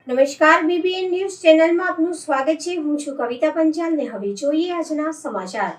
નમસ્કાર, BBN news ચેનલમાં આપનું સ્વાગત છે। હું છું કવિતા પંચાલ ને હવે જોઈએ આજના સમાચાર।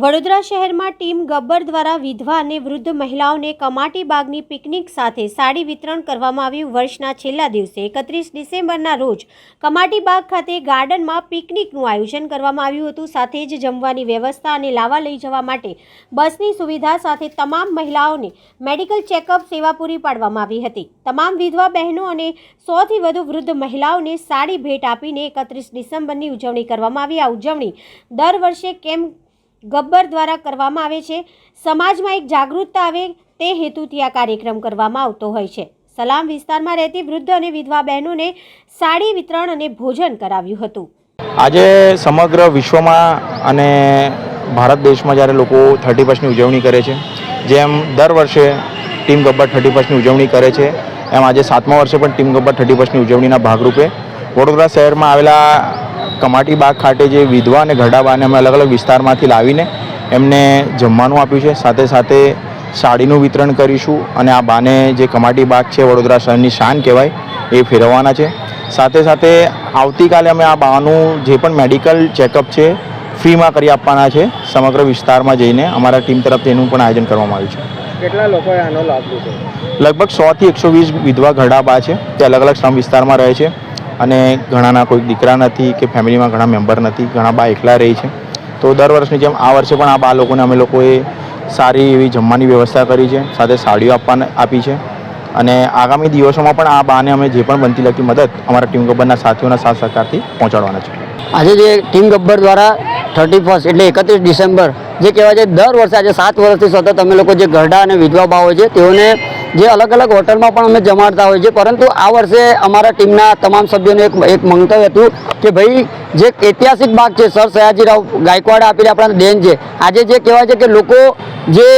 વડોદરા શહેરમાં ટીમ ગબ્બર દ્વારા વિધવા અને વૃદ્ધ મહિલાઓને કમાટી બાગની પિકનિક સાથે સાડી વિતરણ કરવામાં આવ્યું। વર્ષના છેલ્લા દિવસે 31 ડિસેમ્બરના રોજ કમાટી બાગ ખાતે ગાર્ડનમાં પિકનિકનું આયોજન કરવામાં આવ્યું હતું। સાથે જ જમવાની વ્યવસ્થા અને લાવા લઈ જવા માટે બસની સુવિધા સાથે તમામ મહિલાઓને મેડિકલ ચેકઅપ સેવા પૂરી પાડવામાં આવી હતી। તમામ વિધવા બહેનો અને 100થી વધુ વૃદ્ધ મહિલાઓને સાડી ભેટ આપીને 31 ડિસેમ્બરની ઉજવણી કરવામાં આવી। આ ઉજવણી દર વર્ષે કેમ ગબ્બર દ્વારા કરવામાં આવે છે। સમાજમાં એક જાગૃતતા આવે તે હેતુથી આ કાર્યક્રમ કરવામાં આવતો હોય છે। સલામ વિસ્તારમાં રહેતી વૃદ્ધ અને વિધવા બહેનોને સાડી વિતરણ અને ભોજન કરાવ્યું હતું। આજે સમગ્ર વિશ્વમાં અને ભારત દેશમાં જ્યારે લોકો 31ની ઉજવણી કરે છે, જેમ દર વર્ષે ટીમ ગબ્બર 31ની ઉજવણી કરે છે, એમ આજે 7મા વર્ષે પણ ટીમ ગબ્બર 31ની ઉજવણીના ભાગરૂપે વડોદરા શહેરમાં આવેલા કમાટી બાગ ખાતે જે વિધવા અને ઘરડાબાને અમે અલગ અલગ વિસ્તારમાંથી લાવીને એમને જમવાનું આપ્યું છે। સાથે સાથે સાડીનું વિતરણ કરીશું અને આ બાને જે કમાટી બાગ છે વડોદરા શહેરની શાન કહેવાય એ ફેરવવાના છે। સાથે સાથે આવતીકાલે અમે આ બાનું જે પણ મેડિકલ ચેકઅપ છે ફ્રીમાં કરી આપવાના છે। સમગ્ર વિસ્તારમાં જઈને અમારા ટીમ તરફથી એનું પણ આયોજન કરવામાં આવ્યું છે। કેટલા લોકોએ આનો લાભ લીધો? લગભગ 100થી 120 વિધવા ઘરડાબા છે, તે અલગ અલગ શ્રમ વિસ્તારમાં રહે છે અને ઘણાના કોઈ દીકરા નથી કે ફેમિલીમાં ઘણા મેમ્બર નથી, ઘણા બા એકલા રહે છે। તો દર વર્ષની જેમ આ વર્ષે પણ આ બા લોકોને અમે લોકોએ સારી એવી જમવાની વ્યવસ્થા કરી છે, સાથે સાડીઓ આપી છે અને આગામી દિવસોમાં પણ આ બાને અમે જે પણ બનતી લગતી મદદ અમારા ટીમ ગબ્બરના સાથીઓના સાથ સહકારથી પહોંચાડવાના છે। આજે જે ટીમ ગબ્બર દ્વારા 31 એટલે 31 ડિસેમ્બર જે કહેવાય છે, દર વર્ષે આજે 7 વર્ષથી સતત અમે લોકો જે ઘરડા અને વિધવા બા હોય છે તેઓને જે અલગ અલગ હોટલમાં પણ અમે જમાડતા હોય છે, પરંતુ આ વર્ષે અમારા ટીમના તમામ સભ્યોને એક મંતવ્ય હતું કે ભાઈ જે ઐતિહાસિક બાગ છે સર સયાજીરાવ ગાયકવાડે આપેલી આપણા દેન છે। આજે જે કહેવાય છે કે લોકો જે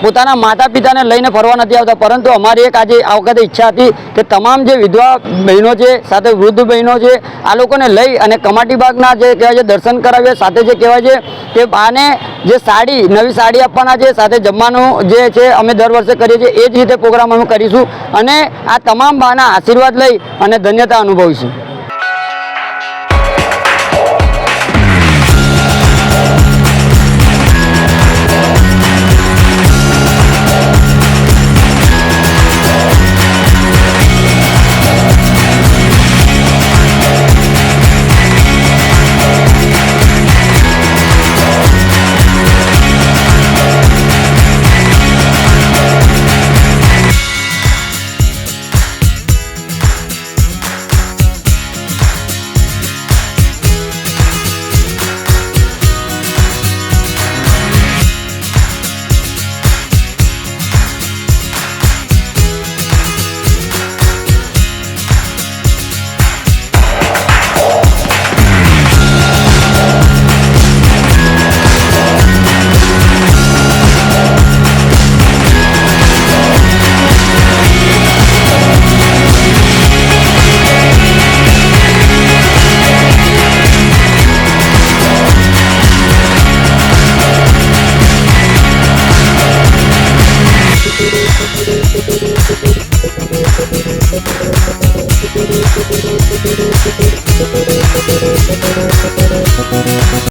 પોતાના માતા પિતાને લઈને ફરવા નથી આવતા, પરંતુ અમારી એક આજે આ વખતે ઈચ્છા હતી કે તમામ જે વિધવા બહેનો છે સાથે વૃદ્ધ બહેનો છે આ લોકોને લઈ અને કમાટી બાગના જે કહેવાય છે દર્શન કરાવીએ। સાથે જે કહેવાય છે કે બાને જે નવી સાડી આપવાના છે, સાથે જમવાનું જે છે અમે દર વર્ષે કરીએ છીએ એ જ રીતે પ્રોગ્રામ અમે કરીશું અને આ તમામ બાના આશીર્વાદ લઈ અને ધન્યતા અનુભવીશું।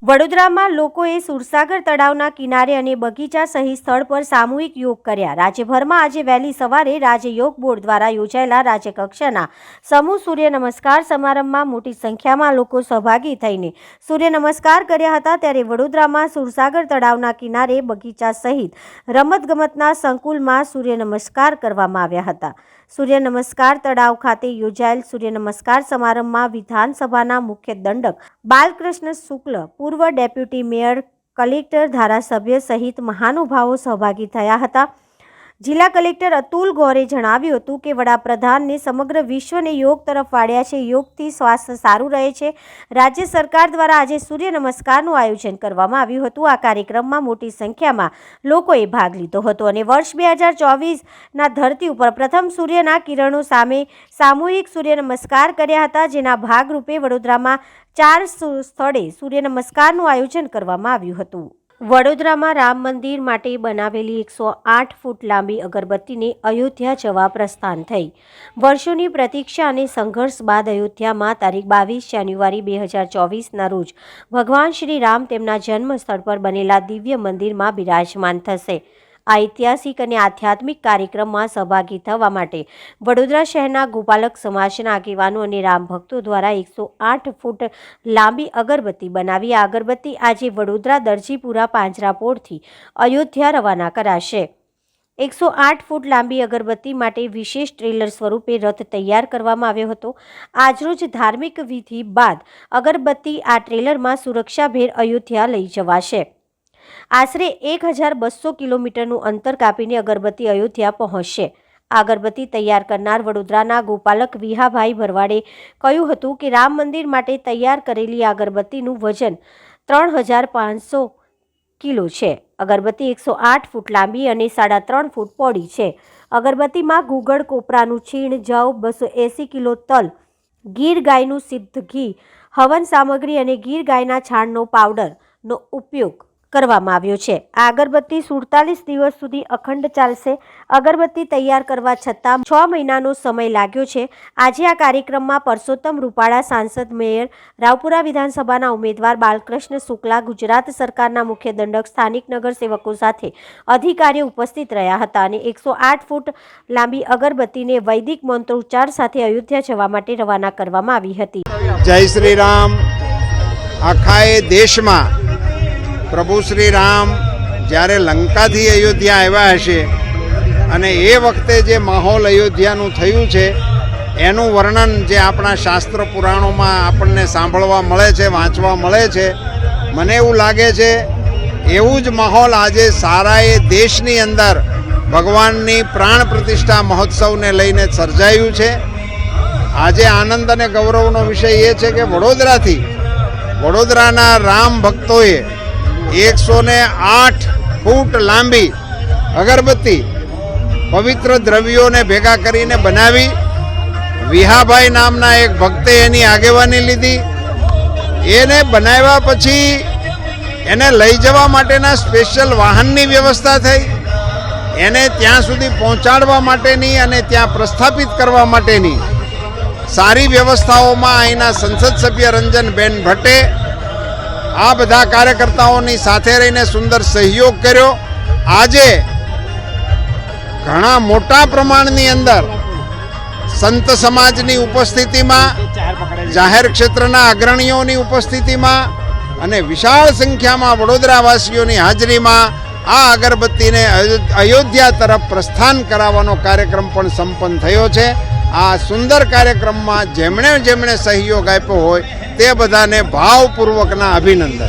વડોદરામાં લોકોએ સુરસાગર તળાવના કિનારે અને બગીચા સહિત સ્થળ પર સામૂહિક યોગ કર્યા। રાજ્યભરમાં આજે વહેલી સવારે રાજ્ય યોગ બોર્ડ દ્વારા યોજાયેલા રાજ્યકક્ષાના સમૂહ સૂર્ય નમસ્કાર સમારંભમાં મોટી સંખ્યામાં લોકો સહભાગી થઈને સૂર્ય નમસ્કાર કર્યા હતા। ત્યારે વડોદરામાં સુરસાગર તળાવના કિનારે બગીચા સહિત રમતગમતના સંકુલમાં સૂર્ય નમસ્કાર કરવામાં આવ્યા હતા। સૂર્ય નમસ્કાર તળાવ ખાતે યોજાયેલ સૂર્ય નમસ્કાર સમારંભમાં વિધાનસભાના મુખ્ય દંડક બાલકૃષ્ણ શુક્લ, પૂર્વ ડેપ્યુટી મેયર, કલેક્ટર, ધારાસભ્ય સહિત મહાનુભાવો સહભાગી થયા હતા। જિલ્લા કલેક્ટર અતુલ ગોરે જણાવ્યું હતું કે વડાપ્રધાનને સમગ્ર વિશ્વને યોગ તરફ વાળ્યા છે. યોગથી સ્વાસ્થ્ય સારું રહે છે. રાજ્ય સરકાર દ્વારા આજે સૂર્ય નમસ્કારનું આયોજન કરવામાં આવ્યું હતું. આ કાર્યક્રમમાં મોટી સંખ્યામાં લોકોએ ભાગ લીધો હતો અને વર્ષ 2024ના ધરતી ઉપર પ્રથમ સૂર્યના કિરણો સામે સામૂહિક સૂર્ય નમસ્કાર કર્યા હતા, જેના ભાગરૂપે વડોદરામાં 4 સ્થળે સૂર્ય નમસ્કારનું આયોજન કરવામાં આવ્યું હતું. વડોદરામાં રામ મંદિર માટે બનાવેલી 108 ફૂટ લાંબી અગરબત્તીને અયોધ્યા જવા પ્રસ્થાન થઈ. વર્ષોની પ્રતીક્ષા અને સંઘર્ષ બાદ અયોધ્યામાં તારીખ 22 જાન્યુઆરી 2024ના રોજ ભગવાન શ્રી રામ તેમના જન્મ સ્થળ પર બનેલા દિવ્ય મંદિરમાં બિરાજમાન થશે. આ ઐતિહાસિક અને આધ્યાત્મિક કાર્યક્રમમાં સહભાગી થવા માટે વડોદરા શહેરના ગોપાલક સમાજના આગેવાનો અને રામ ભક્તો દ્વારા 108 ફૂટ લાંબી અગરબત્તી બનાવી. આ અગરબત્તી આજે વડોદરા દરજીપુરા પાંજરાપોળથી અયોધ્યા રવાના કરાશે. 108 ફૂટ લાંબી અગરબત્તી માટે વિશેષ ટ્રેલર સ્વરૂપે રથ તૈયાર કરવામાં આવ્યો હતો. આજરોજ ધાર્મિક વિધિ બાદ અગરબત્તી આ ટ્રેલરમાં સુરક્ષાભેર અયોધ્યા લઈ જવાશે. આશરે 1200 કિલોમીટરનું અંતર કાપીને અગરબત્તી અયોધ્યા પહોંચશે. આ અગરબત્તી તૈયાર કરનાર વડોદરાના ગોપાલક વિહાભાઈ ભરવાડે કહ્યું હતું કે રામ મંદિર માટે તૈયાર કરેલી આ અગરબત્તીનું વજન 3500 કિલો છે. અગરબત્તી 108 ફૂટ લાંબી અને 3.5 ફૂટ પહોળી છે. અગરબત્તીમાં ગુગળ કોપરાનું છીણ, જવ, 280 કિલો તલ, ગીર ગાયનું સિદ્ધ ઘી, હવન સામગ્રી અને ગીર ગાયના છાણનો પાવડરનો ઉપયોગ કરવામાં આવ્યો છે. આ અગરબત્તી 47 દિવસ સુધી અખંડ ચાલશે. અગરબત્તી તૈયાર કરવા છતાં 6 મહિનાનો સમય લાગ્યો છે. આજે આ કાર્યક્રમમાં પરસોત્તમ રૂપાળા, સાંસદ, મેયર, રાવપુરા વિધાનસભાના ઉમેદવાર બાલકૃષ્ણ શુક્લા, ગુજરાત સરકારના મુખ્ય દંડક, સ્થાનિક નગરસેવકો સાથે અધિકારીઓ ઉપસ્થિત રહ્યા હતા અને 108 ફૂટ લાંબી અગરબત્તીને વૈદિક મંત્રોચ્ચાર સાથે અયોધ્યા જવા માટે રવાના કરવામાં આવી હતી. જય શ્રી રામ. આખા દેશમાં પ્રભુ શ્રી રામ જ્યારે લંકાથી અયોધ્યા આવ્યા હશે અને એ વખતે જે માહોલ અયોધ્યાનું થયું છે એનું વર્ણન જે આપણા શાસ્ત્ર પુરાણોમાં આપણને સાંભળવા મળે છે, વાંચવા મળે છે, મને એવું લાગે છે એવું જ માહોલ આજે સારા એ દેશની અંદર ભગવાનની પ્રાણ પ્રતિષ્ઠા મહોત્સવને લઈને સર્જાયું છે. આજે આનંદ અને ગૌરવનો વિષય એ છે કે વડોદરાના રામ ભક્તોએ 108 ફૂટ લાંબી અગરબત્તી પવિત્ર દ્રવ્યોને ભેગા કરીને બનાવી. વિહાભાઈ નામના એક ભક્તે એની આગેવાની લીધી. એને બનાવ્યા પછી એને લઈ જવા માટેના સ્પેશિયલ વાહનની વ્યવસ્થા થઈ. એને ત્યાં સુધી પહોંચાડવા માટેની અને ત્યાં પ્રસ્થાપિત કરવા માટેની સારી વ્યવસ્થાઓમાં અહીંના સંસદ સભ્ય રંજનબેન ભટ્ટે આ બધા કાર્યકર્તાઓની સાથે રહીને સુંદર સહયોગ કર્યો. આજે ઘણા મોટા પ્રમાણની અંદર સંત સમાજની ઉપસ્થિતિમાં, જાહેર ક્ષેત્રના અગ્રણીઓની ઉપસ્થિતિમાં અને વિશાળ સંખ્યામાં વડોદરાવાસીઓની હાજરીમાં આ અગરબત્તીને અયોધ્યા તરફ પ્રસ્થાન કરાવવાનો કાર્યક્રમ પણ સંપન્ન થયો છે. આ સુંદર કાર્યક્રમમાં જેમણે સહયોગ આપ્યો હોય તે બધાને ભાવપૂર્વકના અભિનંદન.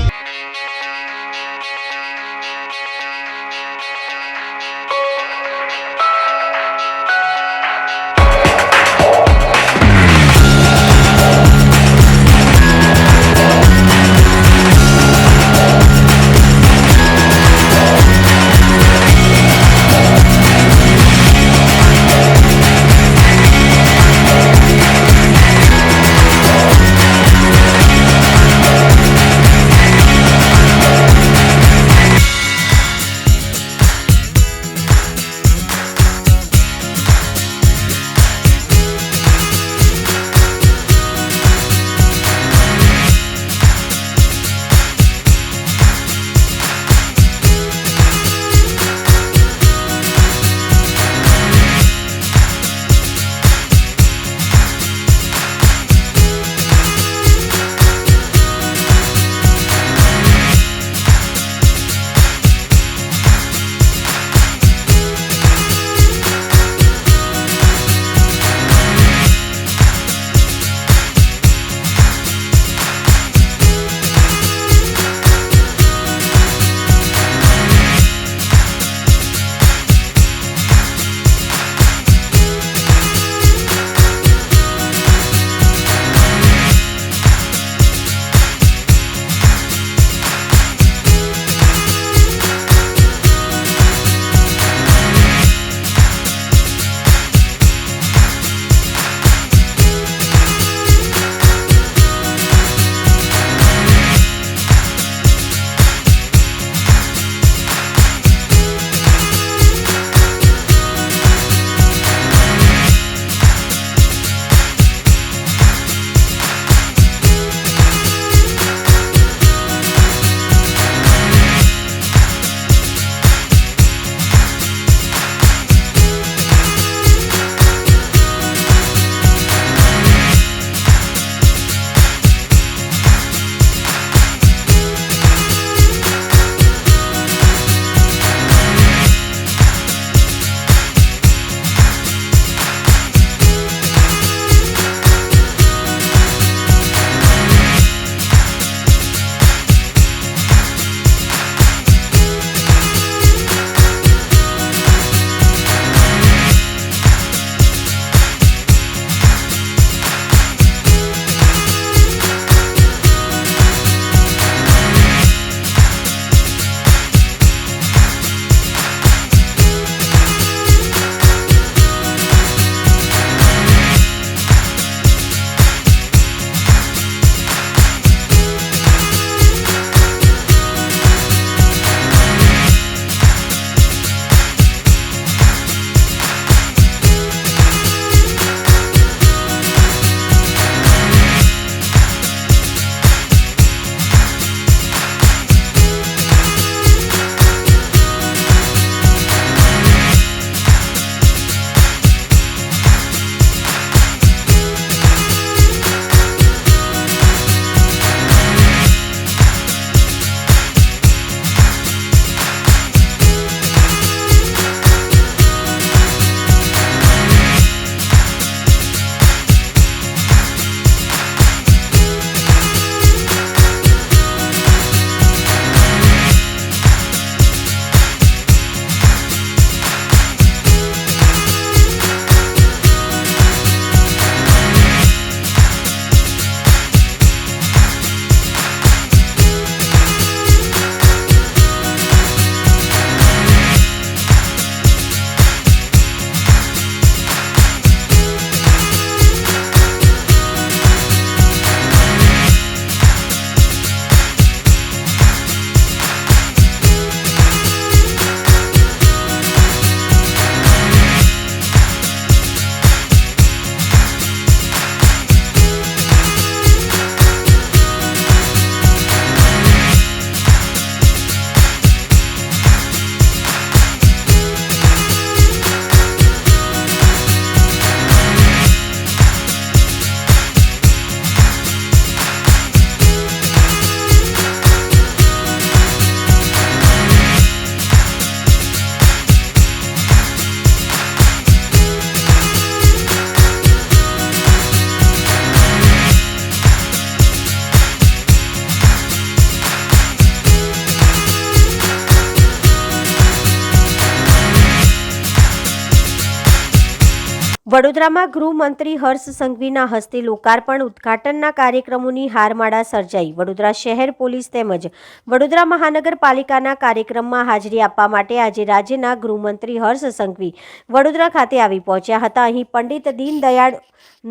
વડોદરામાં ગૃહમંત્રી હર્ષ સંઘવીના હસ્તે લોકાર્પણ ઉદ્ઘાટનના કાર્યક્રમોની હારમાળા સર્જાઈ. વડોદરા શહેર પોલીસ તેમજ વડોદરા મહાનગરપાલિકાના કાર્યક્રમમાં હાજરી આપવા માટે આજે રાજ્યના ગૃહમંત્રી હર્ષ સંઘવી વડોદરા ખાતે આવી પહોંચ્યા હતા. અહીં પંડિત દીનદયાળ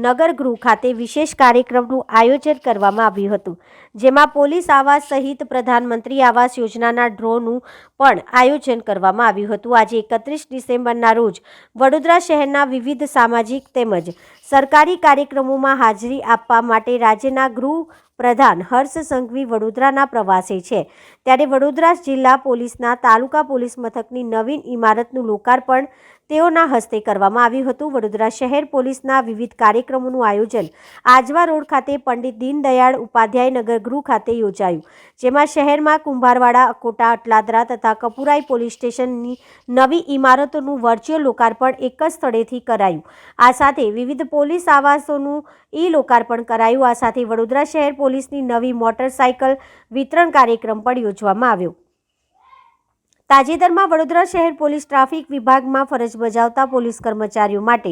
નગર ગૃહ ખાતે વિશેષ કાર્યક્રમનું આયોજન કરવામાં આવ્યું હતું, જેમાં પોલીસ આવાસ સહિત પ્રધાનમંત્રી આવાસ યોજનાના ડ્રોનું પણ આયોજન કરવામાં આવ્યું હતું. આજે 31 ડિસેમ્બરના રોજ વડોદરા શહેરના વિવિધ સામાજિક તેમજ સરકારી કાર્યક્રમોમાં હાજરી આપવા માટે રાજ્યના ગૃહ પ્રધાન હર્ષ સંઘવી વડોદરાના પ્રવાસે છે. ત્યારે વડોદરા જિલ્લા પોલીસના તાલુકા પોલીસ મથકની નવીન ઇમારતનું લોકાર્પણ તેઓના હસ્તે કરવામાં આવ્યું હતું. વડોદરા શહેર પોલીસના વિવિધ કાર્યક્રમોનું આયોજન આજવા રોડ ખાતે પંડિત દીનદયાળ ઉપાધ્યાય નગર ગૃહ ખાતે યોજાયું, જેમાં શહેરમાં કુંભારવાડા, અકોટા, અટલાદરા તથા કપુરાઈ પોલીસ સ્ટેશનની નવી ઇમારતોનું વર્ચ્યુઅલ લોકાર્પણ એક જ સ્થળેથી કરાયું. આ સાથે વિવિધ પોલીસ આવાસોનું લોકાર્પણ કરાયું. આ સાથે વડોદરા શહેર પોલીસની નવી મોટરસાયકલ વિતરણ કાર્યક્રમ પણ યોજવામાં આવ્યો. તાજેતરમાં વડોદરા શહેર પોલીસ ટ્રાફિક વિભાગમાં ફરજ બજાવતા પોલીસ કર્મચારીઓ માટે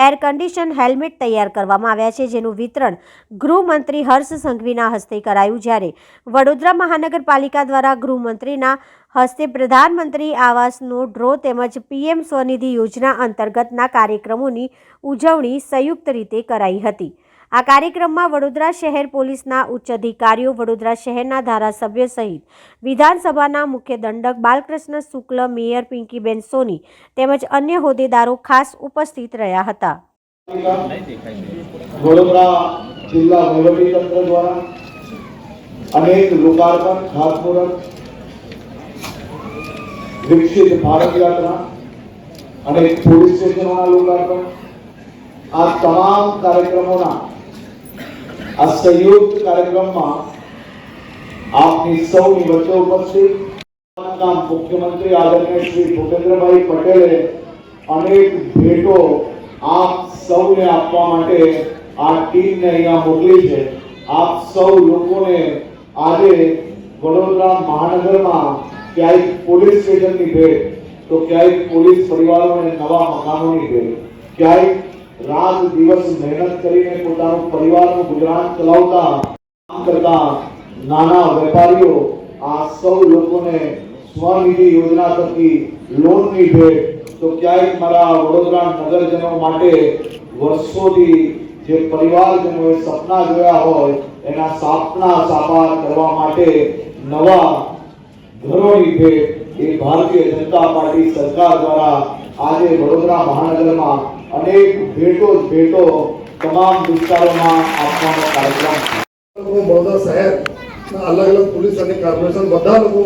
એર કન્ડિશન હેલ્મેટ તૈયાર કરવામાં આવ્યા છે, જેનું વિતરણ ગૃહમંત્રી હર્ષ સંઘવીના હસ્તે કરાયું. જ્યારે વડોદરા મહાનગરપાલિકા દ્વારા ગૃહમંત્રીના હસ્તે પ્રધાનમંત્રી આવાસનો ડ્રો તેમજ PM સ્વનિધિ યોજના અંતર્ગતના કાર્યક્રમોની ઉજવણી સંયુક્ત રીતે કરાઈ હતી. આ કાર્યક્રમમાં વડોદરા શહેર પોલીસના ઉચ્ચ અધિકારીઓ, વડોદરા શહેરના ધારાસભ્યો સહિત વિધાનસભાના મુખ્ય દંડક બાલકૃષ્ણ શુક્લ, મેયર પિંકીબેન સોની તેમજ અન્ય હોદ્દેદારો ખાસ ઉપસ્થિત રહ્યા હતા. વડોદરા જિલ્લા વહીવટીતંત્ર દ્વારા અનેક લોકાર્પણ, ખાતમુહૂર્ત, વિકસિત ભારત યાત્રા અને પોલીસ સ્ટેશનોના લોકાર્પણ, આ તમામ કાર્યક્રમોના આ સંયુક્ત કાર્યક્રમમાં આપની સૌની વચ્ચે ઉપસ્થિત મુખ્યમંત્રી આદરણીય શ્રી ભૂપેન્દ્રભાઈ પટેલે અનેક ભેટો આપ સૌને આપવા માટે આ ટીમને અહીંયા મોકલી છે. આપ સૌ લોકોને આજે વડોદરા મહાનગરમાં ક્યાંક પોલીસ સ્ટેશનની ભેટ, તો ક્યાંક પોલીસ પરિવારોને નવા મકાનોની ભેટ, ક્યાંક રાત દિવસ મહેનત કરીને પોતાનું પરિવારનું ગુજરાન ચલાવતા કામ કરતા નાના વેપારીઓ, આ સૌ લોકોને સ્વનિધિ યોજના થકી લોનની ભેટ, તો ક્યાંક મારા વડોદરા નગરજનો માટે વર્ષોથી જે પરિવારજનોએ સપના જોયા હોય એના સપના સાકાર કરવા માટે નવા ઘરોની ભેટ એ ભારતીય જનતા પાર્ટી સરકાર દ્વારા આજે વડોદરા મહાનગરમાં અનેક ભેટો તમામ વિસ્તારોમાં આપવાનો કાર્યક્રમ છે. વડોદરા શહેરના અલગ અલગ પોલીસ અને કોર્પોરેશન બધા લોકો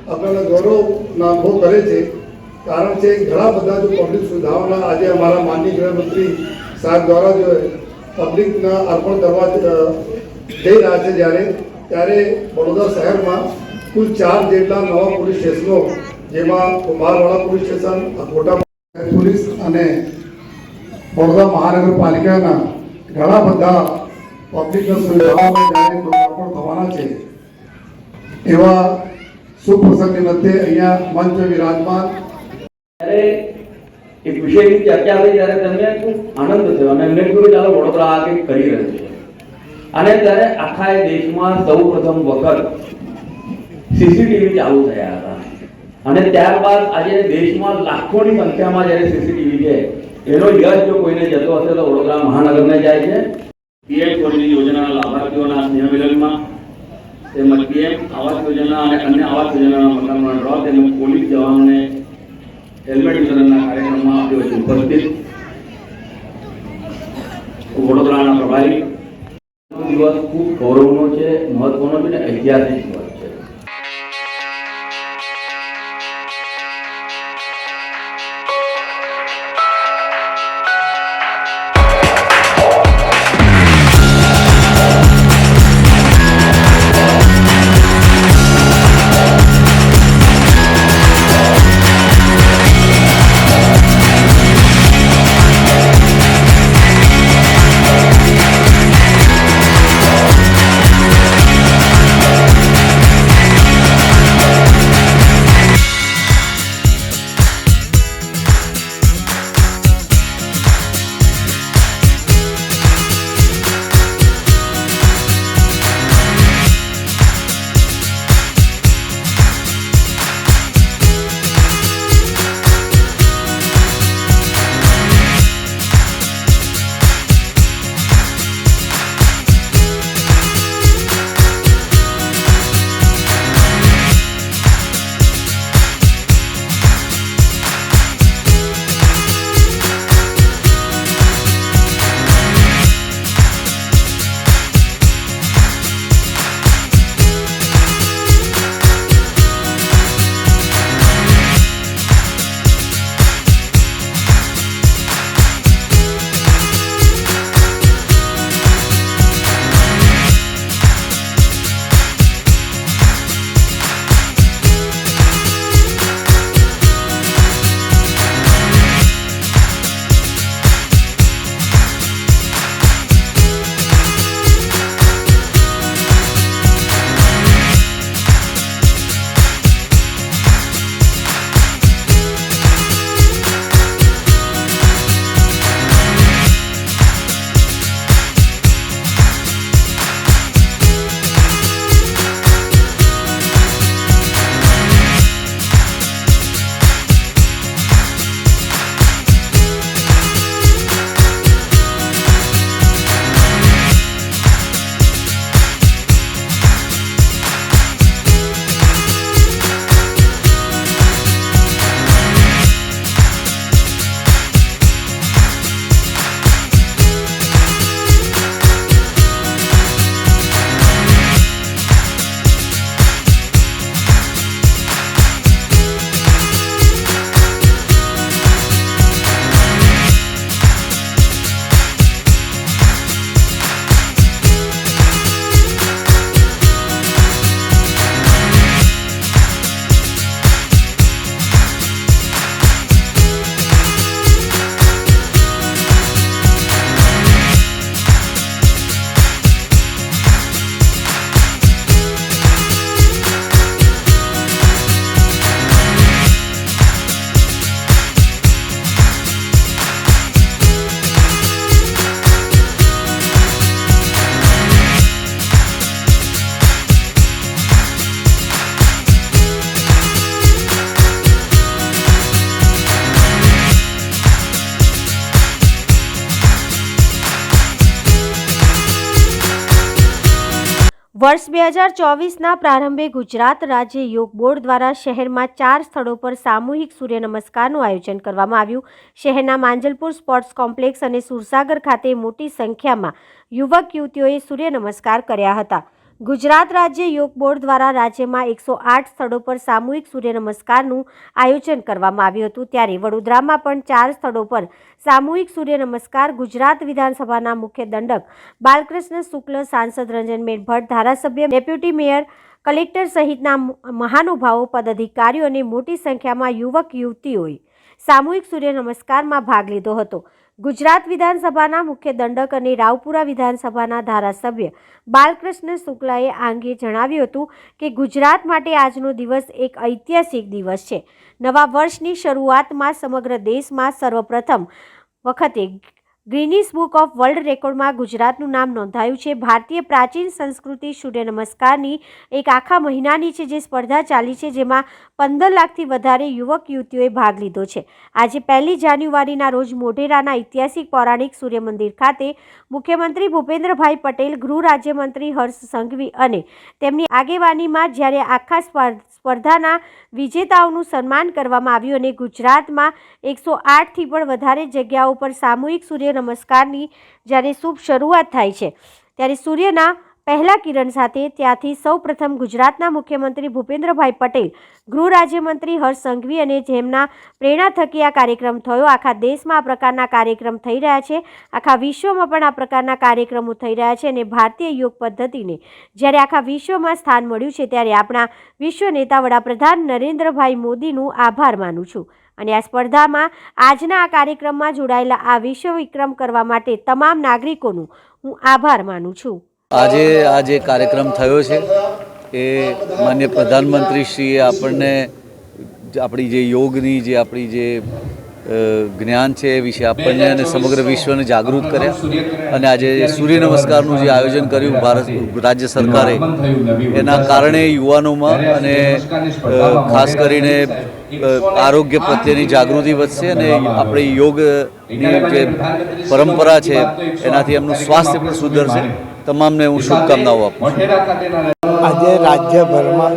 આપણને ગૌરવના અનુભવ કરે છે. કારણ છે ઘણા બધા જો પબ્લિક સુવિધાઓના આજે અમારા માનનીય ગૃહમંત્રી સાહેબ દ્વારા જો પબ્લિકના અર્પણ કરવા જઈ રહ્યા છે, ત્યારે વડોદરા શહેરમાં કુલ 4 જેટલા નવા પોલીસ સ્ટેશનો, જેમાં Kumbharwada police station, Akota police અને વડોદરા મહાનગરપાલિકાના ઘણા બધા પબ્લિકના સુવિધાઓમાં જ્યારે લોકાર્પણ થવાના છે, એવા સુપ્રસંગની મધ્યે અહીંયા મંચ વિરાજમાન ત્યારે એક વિષયની ચર્ચા થઈ ત્યારે તેમને ખૂબ આનંદ થયો અને એમને કીધું ચાલો વડોદરા આ કંઈક કરી રહ્યું છે. અને ત્યારે આખા દેશમાં સૌ પ્રથમ વખત CCTV ચાલુ થયા હતા અને ત્યારબાદ આજે દેશમાં લાખોની સંખ્યામાં જ્યારે CCTV છે એનો યશ જો કોઈને જતો હશે તો વડોદરા મહાનગરને જાય છે. PM સ્વનિધિ યોજનાના લાભાર્થીઓના સ્નેહ મિલનમાં તેમજ PM આવાસ યોજના અને અન્ય આવાસ યોજનાના મકાનોના ડ્રો તેમજ પોલીસ જવાનોને હેલ્મેટ વિતરણના કાર્યક્રમમાં આપણી વચ્ચે ઉપસ્થિત વડોદરાના પ્રભારી દિવસ ખૂબ ગૌરવનો છે, મહત્વનો છે અને ઐતિહાસિક દિવસ છે. વર્ષ 2024ના પ્રારંભે ગુજરાત રાજ્ય યોગ બોર્ડ દ્વારા શહેરમાં 4 સ્થળો પર સામૂહિક સૂર્ય નમસ્કારનું આયોજન કરવામાં આવ્યું. શહેરના માંજલપુર સ્પોર્ટ્સ કોમ્પ્લેક્સ અને સુરસાગર ખાતે મોટી સંખ્યામાં યુવક યુવતીઓએ સૂર્ય નમસ્કાર કર્યા હતા. ગુજરાત રાજ્ય યોગ બોર્ડ દ્વારા રાજ્યમાં 108 સ્થળો પર સામૂહિક સૂર્ય નમસ્કારનું આયોજન કરવામાં આવ્યું હતું. ત્યારે વડોદરામાં પણ 4 સ્થળો પર સામૂહિક સૂર્ય નમસ્કાર ગુજરાત વિધાનસભાના મુખ્ય દંડક બાલકૃષ્ણ શુક્લ, સાંસદ રંજનબેન ભટ્ટ, ધારાસભ્ય, ડેપ્યુટી મેયર, કલેક્ટર સહિતના મહાનુભાવો, પદાધિકારીઓ અને મોટી સંખ્યામાં યુવક યુવતીઓએ સામૂહિક સૂર્ય નમસ્કારમાં ભાગ લીધો હતો. ગુજરાત વિધાનસભાના મુખ્ય દંડક અને રાવપુરા વિધાનસભાના ધારાસભ્ય બાલકૃષ્ણ શુક્લાએ આ અંગે જણાવ્યું હતું કે ગુજરાત માટે આજનો દિવસ એક ઐતિહાસિક દિવસ છે. નવા વર્ષની શરૂઆતમાં સમગ્ર દેશમાં સર્વપ્રથમ વખતે ગિનીસ બુક ઓફ વર્લ્ડ રેકોર્ડમાં ગુજરાતનું નામ નોંધાયું છે. ભારતીય પ્રાચીન સંસ્કૃતિ સૂર્ય નમસ્કારની એક આખા મહિનાની છે, જે સ્પર્ધા ચાલી છે, જેમાં 15 લાખથી વધારે યુવક યુવતીઓએ ભાગ લીધો છે. આજે 1 જાન્યુઆરીના રોજ મોઢેરાના ઐતિહાસિક પૌરાણિક સૂર્ય મંદિર ખાતે મુખ્યમંત્રી ભૂપેન્દ્રભાઈ પટેલ, ગૃહ રાજ્યમંત્રી હર્ષ સંઘવી અને તેમની આગેવાનીમાં જ્યારે આખા સ્પર્ધાના વિજેતાઓનું સન્માન કરવામાં આવ્યું અને ગુજરાતમાં 108થી પણ વધારે જગ્યાઓ પર સામૂહિક સૂર્ય નમસ્કારની જ્યારે શુભ શરૂઆત થાય છે, ત્યારે સૂર્યના પહેલા કિરણ સાથે ત્યાંથી સૌપ્રથમ ગુજરાતના મુખ્યમંત્રી ભૂપેન્દ્રભાઈ પટેલ, ગૃહ રાજ્યમંત્રી હર્ષ સંઘવી અને જેમના પ્રેરણા થકી આ કાર્યક્રમ થયો. આખા દેશમાં આ પ્રકારના કાર્યક્રમ થઈ રહ્યા છે, આખા વિશ્વમાં પણ આ પ્રકારના કાર્યક્રમો થઈ રહ્યા છે અને ભારતીય યોગ પદ્ધતિને જ્યારે આખા વિશ્વમાં સ્થાન મળ્યું છે, ત્યારે આપણા વિશ્વ નેતા વડાપ્રધાન નરેન્દ્રભાઈ મોદીનું આભાર માનું છું અને આ સ્પર્ધામાં આજના આ કાર્યક્રમમાં જોડાયેલા આ વિશ્વ વિક્રમ કરવા માટે તમામ નાગરિકોનું હું આભાર માનું છું. આજે આ જે કાર્યક્રમ થયો છે એ માન્ય પ્રધાનમંત્રીશ્રીએ આપણને આપણી જે યોગની જે આપણી જે જ્ઞાન છે એ વિશે આપણને અને સમગ્ર વિશ્વને જાગૃત કર્યા અને આજે સૂર્ય નમસ્કારનું જે આયોજન કર્યું ભારત રાજ્ય સરકારે, એના કારણે યુવાનોમાં અને ખાસ કરીને આરોગ્ય પ્રત્યેની જાગૃતિ વધશે અને આપણી યોગની જે પરંપરા છે એનાથી એમનું સ્વાસ્થ્ય પણ સુધરશે. તમામને હું શુભકામનાઓ આપું છું. આજે રાજ્યભરમાં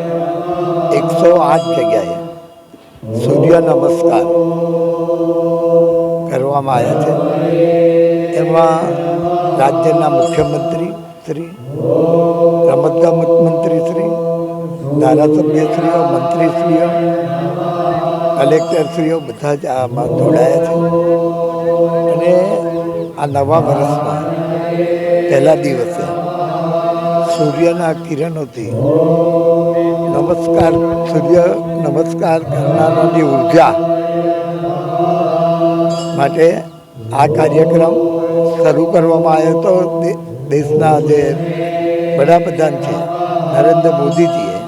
108 જગ્યાએ સૂર્ય નમસ્કાર કરવામાં આવ્યા છે. એમાં રાજ્યના મુખ્યમંત્રી શ્રી, રમતગમત મંત્રી શ્રી, ધારાસભ્યશ્રીઓ, મંત્રીશ્રીઓ, કલેક્ટરશ્રીઓ બધા જ આમાં જોડાયા છે અને આ નવા વર્ષમાં પહેલા દિવસે સૂર્યના કિરણોથી સૂર્ય નમસ્કાર કરનારાની ઉર્જા માટે આ કાર્યક્રમ શરૂ કરવામાં આવ્યો હતો. દેશના જે વડાપ્રધાન છે નરેન્દ્ર મોદીજીએ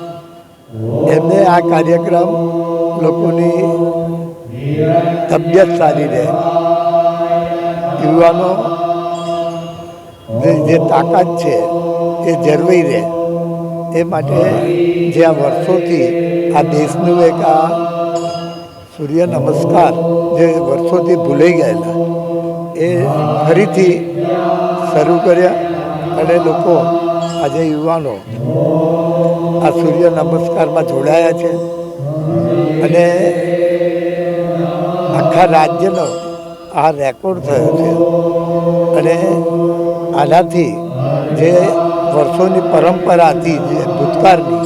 એમને આ કાર્યક્રમ લોકોની તબિયત સારી રહે, યુવાનો જે તાકાત છે એ જળવાઈ રહે એ માટે જે આ વર્ષોથી આ દેશનું એક આ સૂર્ય નમસ્કાર જે વર્ષોથી ભૂલાઈ ગયેલા એ ફરીથી શરૂ કર્યા અને લોકો આજે યુવાનો આ સૂર્ય નમસ્કારમાં જોડાયા છે અને આખા રાજ્યનો આ રેકોર્ડ થયો છે અને આનાથી જે વર્ષોની પરંપરા હતી જે ભૂતકાળની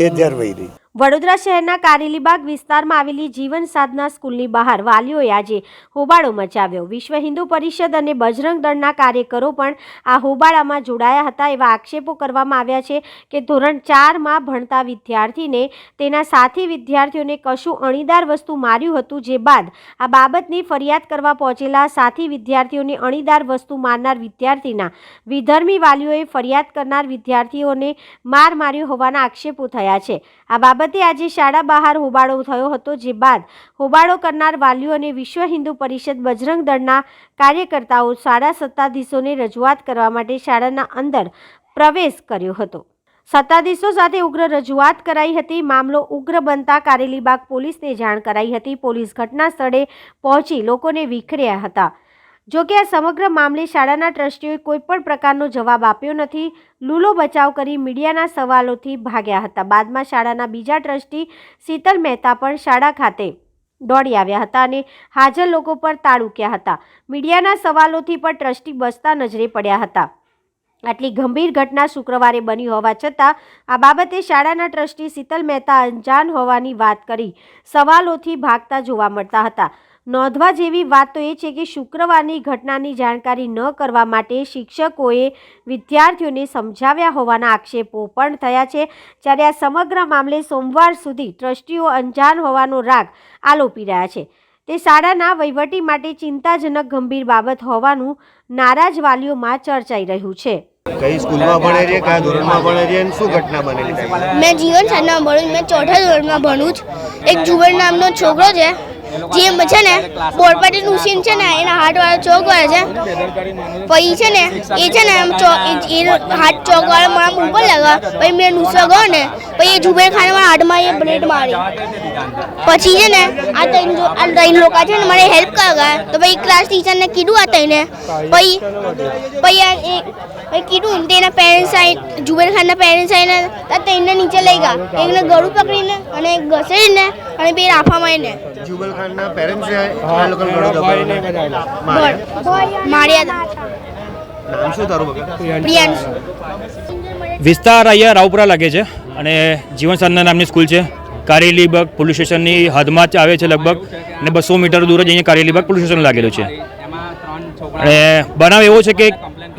એ જળવાઈ રહી. વડોદરા શહેરના કારેલીબાગ વિસ્તારમાં આવેલી જીવન સાધના સ્કૂલની બહાર વાલીઓએ આજે હોબાળો મચાવ્યો. વિશ્વ હિન્દુ પરિષદ અને બજરંગ દળના કાર્યકરો પણ આ હોબાળામાં જોડાયા હતા. એવા આક્ષેપો કરવામાં આવ્યા છે કે ધોરણ 4માં ભણતા વિદ્યાર્થીને તેના સાથી વિદ્યાર્થીઓને કશું અણીદાર વસ્તુ માર્યું હતું, જે બાદ આ બાબતની ફરિયાદ કરવા પહોંચેલા સાથી વિદ્યાર્થીઓને અણીદાર વસ્તુ મારનાર વિદ્યાર્થીના વિધર્મી વાલીઓએ ફરિયાદ કરનાર વિદ્યાર્થીઓને માર્યો હોવાના આક્ષેપો થયા છે. આ બાબતે આજે શાળા બહાર હોબાળો થયો હતો, જે બાદ હોબાળો કરનાર વાલીઓ અને વિશ્વ હિન્દુ પરિષદ બજરંગ દળના કાર્યકર્તાઓ શાળા સત્તાધીશોને રજૂઆત કરવા માટે શાળાના અંદર પ્રવેશ કર્યો હતો. સત્તાધીશો સાથે ઉગ્ર રજૂઆત કરાઈ હતી. મામલો ઉગ્ર બનતા કારેલીબાગ પોલીસને જાણ કરાઈ હતી. પોલીસ ઘટના સ્થળે પહોંચી લોકોને વિખર્યા હતા. જો કે આ સમગ્ર મામલે શાળાના ટ્રસ્ટીઓએ કોઈપણ પ્રકારનો જવાબ આપ્યો નથી. લૂલો બચાવ કરી મીડિયાના સવાલોથી ભાગ્યા હતા. બાદમાં શાળાના બીજા ટ્રસ્ટી શીતલ મહેતા પણ શાળા ખાતે દોડી આવ્યા હતા અને હાજર લોકો પર તાળુક્યા હતા. મીડિયાના સવાલોથી પણ ટ્રસ્ટી બસતા નજરે પડ્યા હતા. આટલી ગંભીર ઘટના શુક્રવારે બની હોવા છતાં આ બાબતે શાળાના ટ્રસ્ટી શીતલ મહેતા અંજાન હોવાની વાત કરી સવાલોથી ભાગતા જોવા મળતા હતા. નોંધવા જેવી વાત તો એ છે કે શુક્રવારની ઘટનાની જાણકારી ન કરવા માટે શિક્ષકોએ વિદ્યાર્થીઓને સમજાવ્યા હોવાના આક્ષેપો પણ થયા છે. જ્યારે આ સમગ્ર મામલે સોમવાર સુધી ટ્રસ્ટીઓ અંજાન હોવાનો રાગ આલોપી રહ્યા છે. તે શાળાના વહીવટી માટે ચિંતાજનક ગંભીર બાબત હોવાનું નારાજ વાલીઓમાં ચર્ચાઈ રહ્યું છે. કઈ સ્કૂલમાં ભણે છે, કયા ધોરણમાં ભણે છે અને શું ઘટના બનેલી છે? મેં જીવન સાધનામાં ભણું. મેં 4થા ધોરણમાં ભણું છું. એક જુબેર નામનો છોકરો છે જે છે ને બોરપાટી નુસીન છે ને એના હાથવાળા ચોક વાળા છે. પછી છે ને એ છે ને હાથ ચોક વાળા મારા ઉપર લગા. પછી મેં નુસવા ગયો ને પછી એ જુબેર ખાને મારા હાથમાં એ બ્લેડ મારી. પછી છે ને આ ત્રણ લોકો છે ને મારે હેલ્પ કરવા ગયા. તો પછી ક્લાસ ટીચરને કીધું આ ત્રણે. પછી કીધું તેના પેરેન્ટ્સ આવી, જુબેર ખાનના પેરેન્ટ્સ આવીને ત્રણને નીચે લઈ ગયા. એકને ગળું પકડીને અને એક ઘસેડીને અને બે રાફા મારીને. જુબલ ખાનના પેરેન્ટ્સ આ લોકો ગળો દબાવીને માર્યા હતા. નામ શું તારું બકા? પ્રિયાંશ. વિસ્તાર અહીંયા રાવપુરા લાગે છે અને જીવન સાધના નામની સ્કૂલ છે. કારેલીબાગ પોલીસ સ્ટેશનની હદમાં જ આવે છે લગભગ, અને 200 મીટર દૂર જ અહીંયા કારેલીબાગ પોલીસ સ્ટેશન લાગેલું છે. અને બનાવ એવો છે કે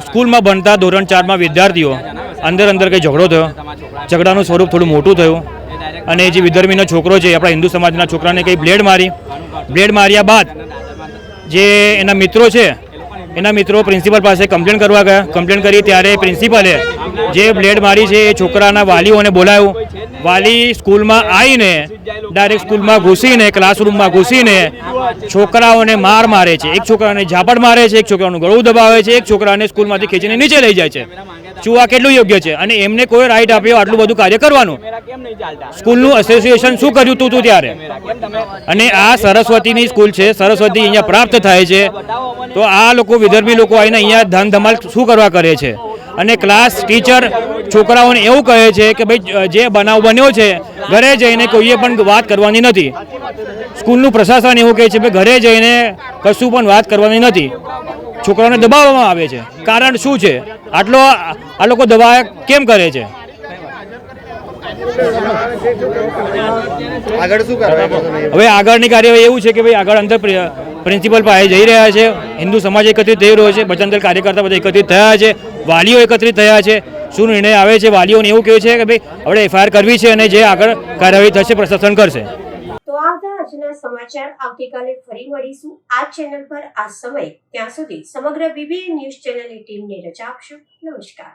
સ્કૂલમાં ભણતા ધોરણ 4માં વિદ્યાર્થીઓ અંદર કંઈ ઝઘડો થયો. ઝઘડાનું સ્વરૂપ થોડું મોટું થયું અને જે વિધર્મીનો છોકરો છે, આપણા હિન્દુ સમાજના છોકરાને કંઈ બ્લેડ માર્યા બાદ જે એના મિત્રો છે, એના મિત્રો પ્રિન્સિપલ પાસે કમ્પ્લેન કરવા ગયા. કમ્પ્લેન કરી ત્યારે પ્રિન્સિપલે જે બ્લેડ મારી છે એ છોકરાના વાલીઓને બોલાવ્યું. વાલી સ્કૂલમાં આવીને ડાયરેક્ટ સ્કૂલમાં ઘૂસીને ક્લાસરૂમમાં ઘૂસીને છોકરાઓને મારે છે. એક છોકરાને ઝાપડ મારે છે, એક છોકરાનું ગળું દબાવે છે, એક છોકરાને સ્કૂલમાંથી ખેંચીને નીચે લઈ જાય છે. શું આ કેટલું યોગ્ય છે? અને એમને કોઈ રાઈટ આપ્યો આટલું બધું કાર્ય કરવાનું? સ્કૂલનું એસોસિએશન શું કર્યું તું ત્યારે? અને આ સરસ્વતીની સ્કૂલ છે, સરસ્વતી અહીંયા પ્રાપ્ત થાય છે, તો આ લોકો વિધર્મી લોકો આવીને અહીંયા ધન ધમાલ શું કરવા કરે છે? અને ક્લાસ ટીચર છોકરાઓને એવું કહે છે કે ભાઈ જે બનાવ બન્યો છે ઘરે જઈને કોઈએ પણ વાત કરવાની નથી. સ્કૂલનું પ્રશાસન એવું કહે છે કે ઘરે જઈને કશું પણ વાત કરવાની નથી. છોકરાઓને દબાવવામાં આવે છે. કારણ શું છે? આ લોકો દબાવ કેમ કરે છે? હવે આગળની કાર્યવાહી એવું છે કે ભાઈ આગળ અંદર પ્રિન્સિપલ પાસે જઈ રહ્યા છે. હિન્દુ સમાજ એકત્રિત થઈ રહ્યો છે, બજરંગ દળ કાર્યકર્તા બધા એકત્રિત થયા છે, વાલીઓ એકત્રિત થયા છે. શું નિર્ણય આવે છે? વાલીઓને એવું કહે છે કે ભાઈ આપણે FIR કરવી છે અને જે આગળ કાર્યવાહી થશે પ્રશાસન કરશે. તો આ હતા આજના સમાચાર. આવતીકાલે ફરી મળીશું આ ચેનલ પર આ સમય. ત્યાં સુધી સમગ્ર BBN ન્યૂઝ ચેનલની ટીમને રજા આપશો. નમસ્કાર.